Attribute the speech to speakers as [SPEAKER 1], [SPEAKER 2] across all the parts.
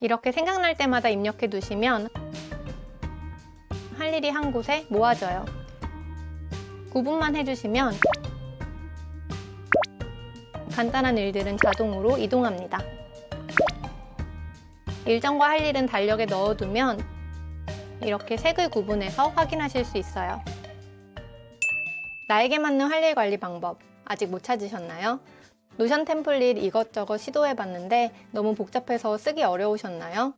[SPEAKER 1] 이렇게 생각날 때마다 입력해 두시면 할 일이 한 곳에 모아져요. 구분만 해주시면 간단한 일들은 자동으로 이동합니다. 일정과 할 일은 달력에 넣어두면 이렇게 색을 구분해서 확인하실 수 있어요. 나에게 맞는 할 일 관리 방법 아직 못 찾으셨나요? 노션 템플릿 이것저것 시도해봤는데 너무 복잡해서 쓰기 어려우셨나요?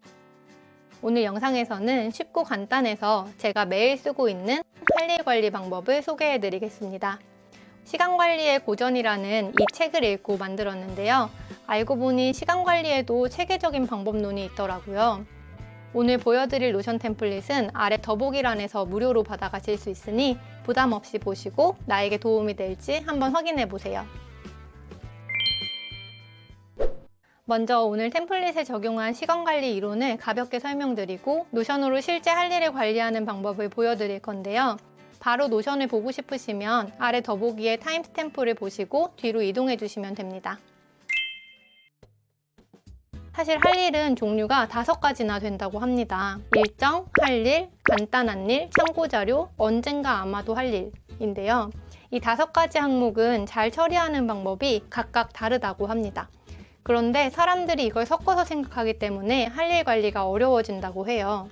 [SPEAKER 1] 오늘 영상에서는 쉽고 간단해서 제가 매일 쓰고 있는 할 일 관리 방법을 소개해드리겠습니다. 시간관리의 고전이라는 이 책을 읽고 만들었는데요. 알고 보니 시간관리에도 체계적인 방법론이 있더라고요. 오늘 보여드릴 노션 템플릿은 아래 더보기란에서 무료로 받아가실 수 있으니 부담 없이 보시고 나에게 도움이 될지 한번 확인해 보세요. 먼저 오늘 템플릿에 적용한 시간관리 이론을 가볍게 설명드리고 노션으로 실제 할 일을 관리하는 방법을 보여드릴 건데요. 바로 노션을 보고 싶으시면 아래 더보기에 타임스탬프를 보시고 뒤로 이동해 주시면 됩니다. 사실 할 일은 종류가 5가지나 된다고 합니다. 일정, 할 일, 간단한 일, 참고자료, 언젠가 아마도 할 일인데요. 이 5가지 항목은 잘 처리하는 방법이 각각 다르다고 합니다. 그런데 사람들이 이걸 섞어서 생각하기 때문에 할 일 관리가 어려워진다고 해요.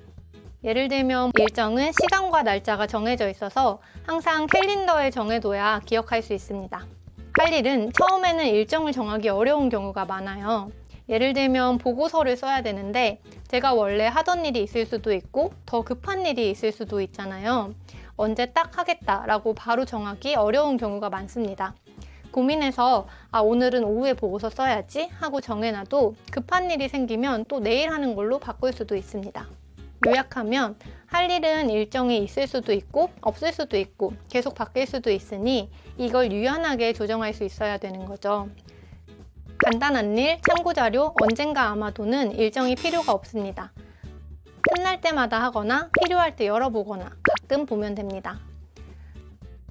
[SPEAKER 1] 예를 들면 일정은 시간과 날짜가 정해져 있어서 항상 캘린더에 정해둬야 기억할 수 있습니다. 할 일은 처음에는 일정을 정하기 어려운 경우가 많아요. 예를 들면 보고서를 써야 되는데 제가 원래 하던 일이 있을 수도 있고 더 급한 일이 있을 수도 있잖아요. 언제 딱 하겠다라고 바로 정하기 어려운 경우가 많습니다. 고민해서 오늘은 오후에 보고서 써야지 하고 정해놔도 급한 일이 생기면 또 내일 하는 걸로 바꿀 수도 있습니다. 요약하면 할 일은 일정이 있을 수도 있고 없을 수도 있고 계속 바뀔 수도 있으니 이걸 유연하게 조정할 수 있어야 되는 거죠. 간단한 일, 참고자료, 언젠가 아마도는 일정이 필요가 없습니다. 끝날 때마다 하거나 필요할 때 열어보거나 가끔 보면 됩니다.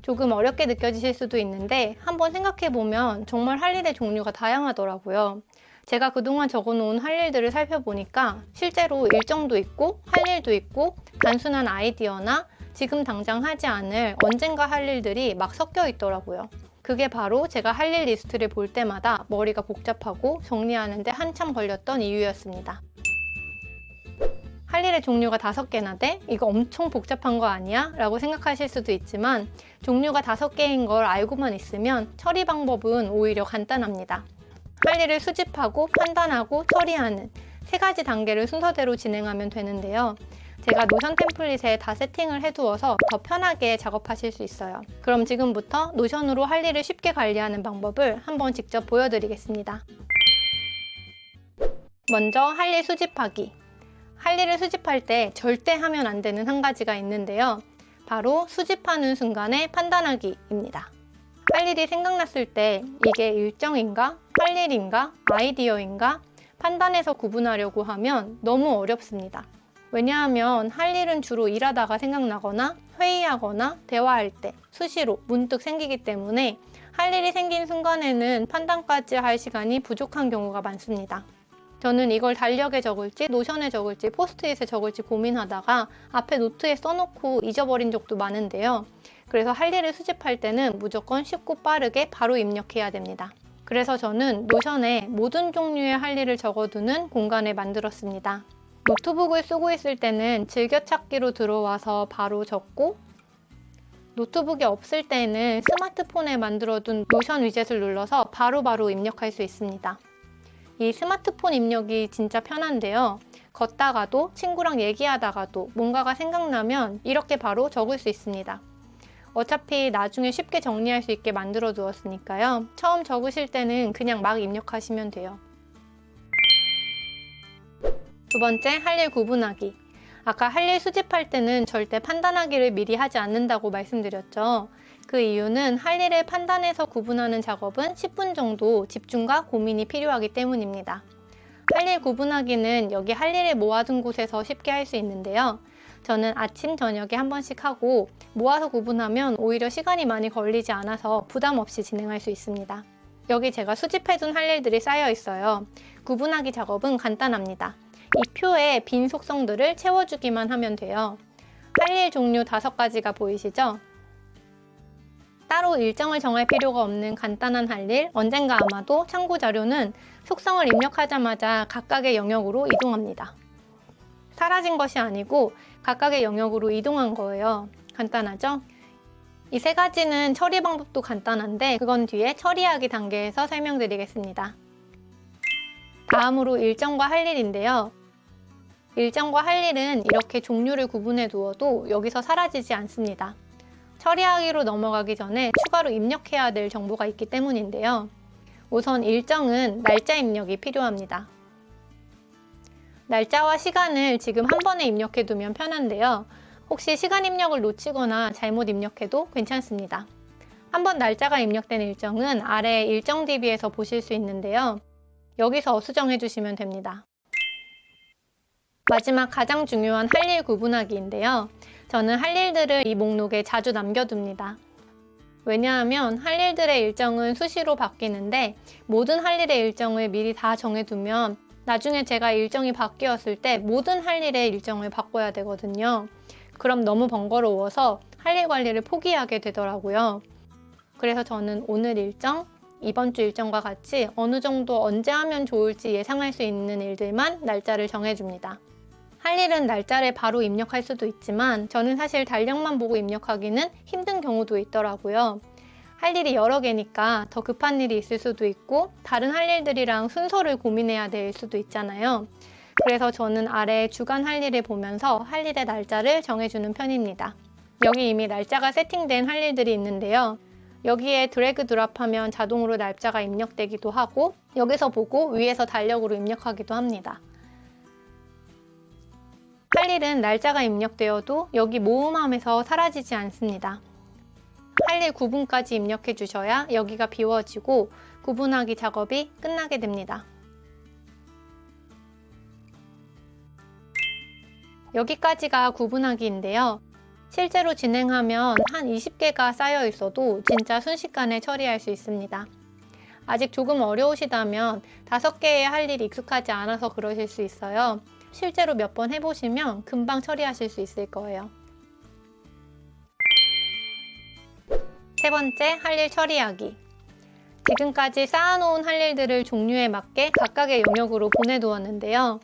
[SPEAKER 1] 조금 어렵게 느껴지실 수도 있는데 한번 생각해보면 정말 할 일의 종류가 다양하더라고요. 제가 그동안 적어놓은 할 일들을 살펴보니까 실제로 일정도 있고 할 일도 있고 단순한 아이디어나 지금 당장 하지 않을 언젠가 할 일들이 막 섞여 있더라고요. 그게 바로 제가 할 일 리스트를 볼 때마다 머리가 복잡하고 정리하는데 한참 걸렸던 이유였습니다. 할 일의 종류가 5개나 돼? 이거 엄청 복잡한 거 아니야? 라고 생각하실 수도 있지만 종류가 5개인 걸 알고만 있으면 처리 방법은 오히려 간단합니다. 할 일을 수집하고 판단하고 처리하는 3가지 단계를 순서대로 진행하면 되는데요. 제가 노션 템플릿에 다 세팅을 해두어서 더 편하게 작업하실 수 있어요. 그럼 지금부터 노션으로 할 일을 쉽게 관리하는 방법을 한번 직접 보여드리겠습니다. 먼저 할 일 수집하기. 할 일을 수집할 때 절대 하면 안 되는 한 가지가 있는데요. 바로 수집하는 순간에 판단하기입니다. 할 일이 생각났을 때 이게 일정인가, 할 일인가, 아이디어인가 판단해서 구분하려고 하면 너무 어렵습니다. 왜냐하면 할 일은 주로 일하다가 생각나거나 회의하거나 대화할 때 수시로 문득 생기기 때문에 할 일이 생긴 순간에는 판단까지 할 시간이 부족한 경우가 많습니다. 저는 이걸 달력에 적을지 노션에 적을지 포스트잇에 적을지 고민하다가 앞에 노트에 써놓고 잊어버린 적도 많은데요. 그래서 할 일을 수집할 때는 무조건 쉽고 빠르게 바로 입력해야 됩니다. 그래서 저는 노션에 모든 종류의 할 일을 적어두는 공간을 만들었습니다. 노트북을 쓰고 있을 때는 즐겨찾기로 들어와서 바로 적고 노트북이 없을 때는 스마트폰에 만들어둔 노션 위젯을 눌러서 바로바로 입력할 수 있습니다. 이 스마트폰 입력이 진짜 편한데요. 걷다가도 친구랑 얘기하다가도 뭔가가 생각나면 이렇게 바로 적을 수 있습니다. 어차피 나중에 쉽게 정리할 수 있게 만들어 두었으니까요. 처음 적으실 때는 그냥 막 입력하시면 돼요. 두 번째, 할 일 구분하기. 아까 할 일 수집할 때는 절대 판단하기를 미리 하지 않는다고 말씀드렸죠. 그 이유는 할 일을 판단해서 구분하는 작업은 10분 정도 집중과 고민이 필요하기 때문입니다. 할 일 구분하기는 여기 할 일을 모아둔 곳에서 쉽게 할 수 있는데요. 저는 아침, 저녁에 한 번씩 하고 모아서 구분하면 오히려 시간이 많이 걸리지 않아서 부담 없이 진행할 수 있습니다. 여기 제가 수집해둔 할 일들이 쌓여 있어요. 구분하기 작업은 간단합니다. 이 표에 빈 속성들을 채워주기만 하면 돼요. 할 일 종류 5가지가 보이시죠? 따로 일정을 정할 필요가 없는 간단한 할 일, 언젠가 아마도 참고 자료는 속성을 입력하자마자 각각의 영역으로 이동합니다. 사라진 것이 아니고 각각의 영역으로 이동한 거예요. 간단하죠? 이 3가지는 처리 방법도 간단한데 그건 뒤에 처리하기 단계에서 설명드리겠습니다. 다음으로 일정과 할 일인데요. 일정과 할 일은 이렇게 종류를 구분해 두어도 여기서 사라지지 않습니다. 처리하기로 넘어가기 전에 추가로 입력해야 될 정보가 있기 때문인데요. 우선 일정은 날짜 입력이 필요합니다. 날짜와 시간을 지금 한 번에 입력해 두면 편한데요. 혹시 시간 입력을 놓치거나 잘못 입력해도 괜찮습니다. 한번 날짜가 입력된 일정은 아래 일정 DB에서 보실 수 있는데요. 여기서 수정해 주시면 됩니다. 마지막 가장 중요한 할 일 구분하기인데요. 저는 할 일들을 이 목록에 자주 남겨둡니다. 왜냐하면 할 일들의 일정은 수시로 바뀌는데 모든 할 일의 일정을 미리 다 정해두면 나중에 제가 일정이 바뀌었을 때 모든 할 일의 일정을 바꿔야 되거든요. 그럼 너무 번거로워서 할 일 관리를 포기하게 되더라고요. 그래서 저는 오늘 일정, 이번 주 일정과 같이 어느 정도 언제 하면 좋을지 예상할 수 있는 일들만 날짜를 정해줍니다. 할 일은 날짜를 바로 입력할 수도 있지만 저는 사실 달력만 보고 입력하기는 힘든 경우도 있더라고요. 할 일이 여러 개니까 더 급한 일이 있을 수도 있고 다른 할 일들이랑 순서를 고민해야 될 수도 있잖아요. 그래서 저는 아래 주간 할 일을 보면서 할 일의 날짜를 정해주는 편입니다. 여기 이미 날짜가 세팅된 할 일들이 있는데요. 여기에 드래그 드랍하면 자동으로 날짜가 입력되기도 하고 여기서 보고 위에서 달력으로 입력하기도 합니다. 할 일은 날짜가 입력되어도 여기 모음함에서 사라지지 않습니다. 할 일 구분까지 입력해 주셔야 여기가 비워지고 구분하기 작업이 끝나게 됩니다. 여기까지가 구분하기인데요. 실제로 진행하면 한 20개가 쌓여 있어도 진짜 순식간에 처리할 수 있습니다. 아직 조금 어려우시다면 5개의 할 일이 익숙하지 않아서 그러실 수 있어요. 실제로 몇 번 해보시면 금방 처리하실 수 있을 거예요. 3번째, 할 일 처리하기. 지금까지 쌓아놓은 할 일들을 종류에 맞게 각각의 영역으로 보내두었는데요.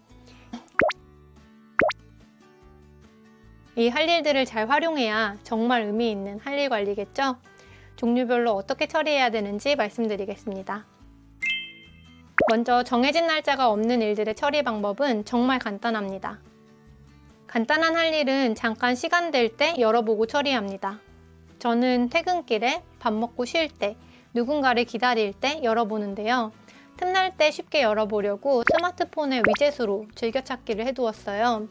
[SPEAKER 1] 이 할 일들을 잘 활용해야 정말 의미 있는 할 일 관리겠죠? 종류별로 어떻게 처리해야 되는지 말씀드리겠습니다. 먼저 정해진 날짜가 없는 일들의 처리 방법은 정말 간단합니다. 간단한 할 일은 잠깐 시간 될 때 열어보고 처리합니다. 저는 퇴근길에 밥 먹고 쉴 때, 누군가를 기다릴 때 열어보는데요. 틈날 때 쉽게 열어보려고 스마트폰의 위젯으로 즐겨찾기를 해두었어요.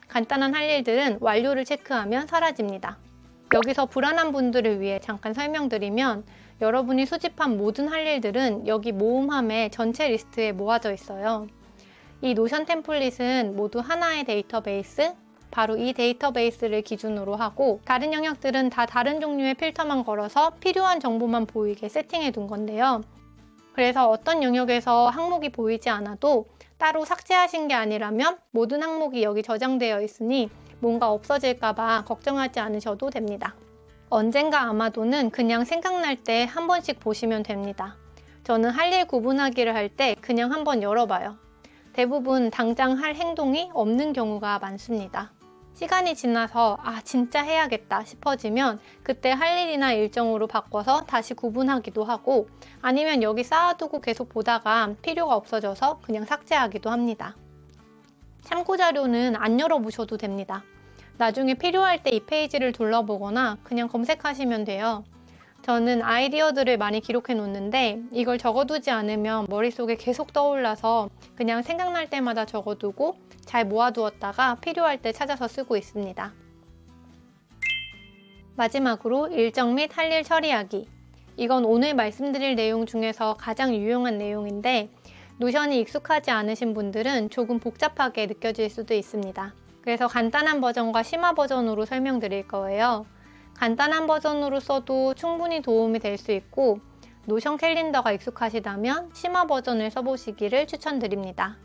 [SPEAKER 1] 간단한 할 일들은 완료를 체크하면 사라집니다. 여기서 불안한 분들을 위해 잠깐 설명드리면 여러분이 수집한 모든 할 일들은 여기 모음함의 전체 리스트에 모아져 있어요. 이 노션 템플릿은 모두 하나의 데이터베이스, 바로 이 데이터베이스를 기준으로 하고 다른 영역들은 다 다른 종류의 필터만 걸어서 필요한 정보만 보이게 세팅해 둔 건데요. 그래서 어떤 영역에서 항목이 보이지 않아도 따로 삭제하신 게 아니라면 모든 항목이 여기 저장되어 있으니 뭔가 없어질까봐 걱정하지 않으셔도 됩니다. 언젠가 아마도는 그냥 생각날 때 한 번씩 보시면 됩니다. 저는 할 일 구분하기를 할 때 그냥 한번 열어봐요. 대부분 당장 할 행동이 없는 경우가 많습니다. 시간이 지나서 진짜 해야겠다 싶어지면 그때 할 일이나 일정으로 바꿔서 다시 구분하기도 하고 아니면 여기 쌓아두고 계속 보다가 필요가 없어져서 그냥 삭제하기도 합니다. 참고 자료는 안 열어보셔도 됩니다. 나중에 필요할 때 이 페이지를 둘러보거나 그냥 검색하시면 돼요. 저는 아이디어들을 많이 기록해 놓는데 이걸 적어두지 않으면 머릿속에 계속 떠올라서 그냥 생각날 때마다 적어두고 잘 모아두었다가 필요할 때 찾아서 쓰고 있습니다. 마지막으로 일정 및 할 일 처리하기. 이건 오늘 말씀드릴 내용 중에서 가장 유용한 내용인데 노션이 익숙하지 않으신 분들은 조금 복잡하게 느껴질 수도 있습니다. 그래서 간단한 버전과 심화 버전으로 설명드릴 거예요. 간단한 버전으로 써도 충분히 도움이 될 수 있고 노션 캘린더가 익숙하시다면 심화 버전을 써보시기를 추천드립니다.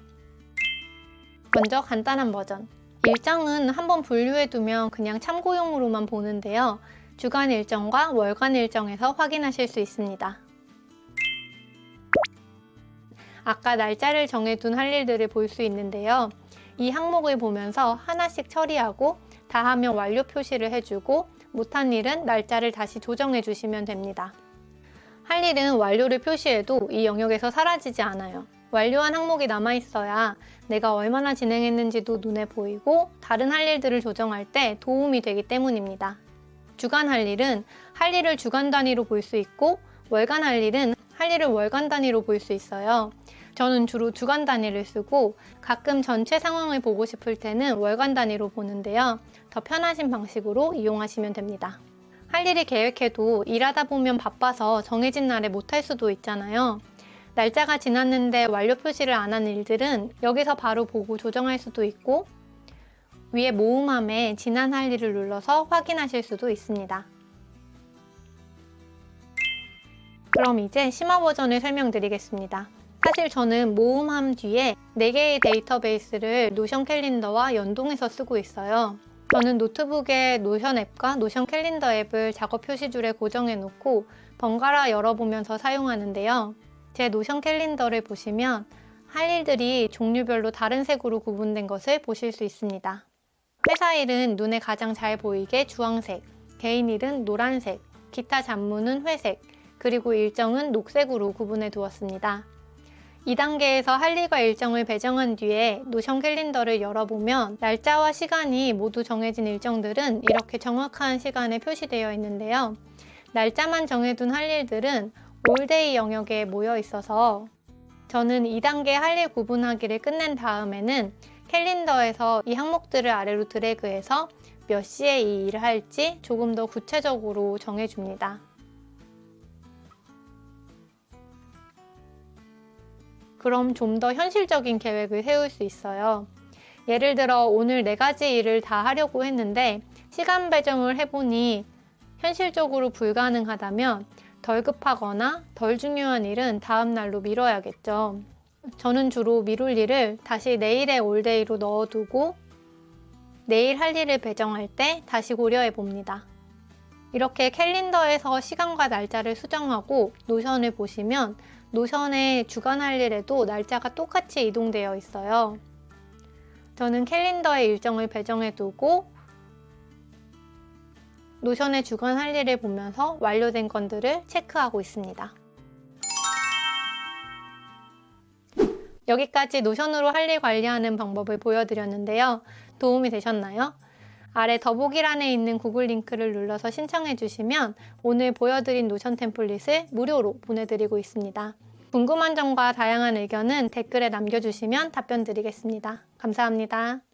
[SPEAKER 1] 먼저 간단한 버전. 일정은 한번 분류해두면 그냥 참고용으로만 보는데요. 주간 일정과 월간 일정에서 확인하실 수 있습니다. 아까 날짜를 정해둔 할 일들을 볼 수 있는데요. 이 항목을 보면서 하나씩 처리하고 다 하면 완료 표시를 해주고 못한 일은 날짜를 다시 조정해 주시면 됩니다. 할 일은 완료를 표시해도 이 영역에서 사라지지 않아요. 완료한 항목이 남아있어야 내가 얼마나 진행했는지도 눈에 보이고 다른 할 일들을 조정할 때 도움이 되기 때문입니다. 주간 할 일은 할 일을 주간 단위로 볼 수 있고 월간 할 일은 할 일을 월간 단위로 볼 수 있어요. 저는 주로 주간 단위를 쓰고 가끔 전체 상황을 보고 싶을 때는 월간 단위로 보는데요. 더 편하신 방식으로 이용하시면 됩니다. 할 일이 계획해도 일하다 보면 바빠서 정해진 날에 못할 수도 있잖아요. 날짜가 지났는데 완료 표시를 안 한 일들은 여기서 바로 보고 조정할 수도 있고 위에 모음함에 지난 할 일을 눌러서 확인하실 수도 있습니다. 그럼 이제 심화 버전을 설명드리겠습니다. 사실 저는 모음함 뒤에 4개의 데이터베이스를 노션 캘린더와 연동해서 쓰고 있어요. 저는 노트북에 노션 앱과 노션 캘린더 앱을 작업 표시줄에 고정해 놓고 번갈아 열어보면서 사용하는데요. 제 노션 캘린더를 보시면 할 일들이 종류별로 다른 색으로 구분된 것을 보실 수 있습니다. 회사 일은 눈에 가장 잘 보이게 주황색, 개인 일은 노란색, 기타 잡무는 회색, 그리고 일정은 녹색으로 구분해 두었습니다. 2단계에서 할 일과 일정을 배정한 뒤에 노션 캘린더를 열어보면 날짜와 시간이 모두 정해진 일정들은 이렇게 정확한 시간에 표시되어 있는데요. 날짜만 정해둔 할 일들은 올데이 영역에 모여 있어서 저는 2단계 할 일 구분하기를 끝낸 다음에는 캘린더에서 이 항목들을 아래로 드래그해서 몇 시에 이 일을 할지 조금 더 구체적으로 정해줍니다. 그럼 좀 더 현실적인 계획을 세울 수 있어요. 예를 들어 오늘 4가지 일을 다 하려고 했는데 시간 배정을 해보니 현실적으로 불가능하다면 덜 급하거나 덜 중요한 일은 다음 날로 미뤄야겠죠. 저는 주로 미룰 일을 다시 내일의 올데이로 넣어두고 내일 할 일을 배정할 때 다시 고려해 봅니다. 이렇게 캘린더에서 시간과 날짜를 수정하고 노션을 보시면 노션의 주간 할 일에도 날짜가 똑같이 이동되어 있어요. 저는 캘린더에 일정을 배정해 두고 노션의 주간 할 일을 보면서 완료된 건들을 체크하고 있습니다. 여기까지 노션으로 할 일 관리하는 방법을 보여드렸는데요. 도움이 되셨나요? 아래 더보기란에 있는 구글 링크를 눌러서 신청해 주시면 오늘 보여드린 노션 템플릿을 무료로 보내드리고 있습니다. 궁금한 점과 다양한 의견은 댓글에 남겨주시면 답변 드리겠습니다. 감사합니다.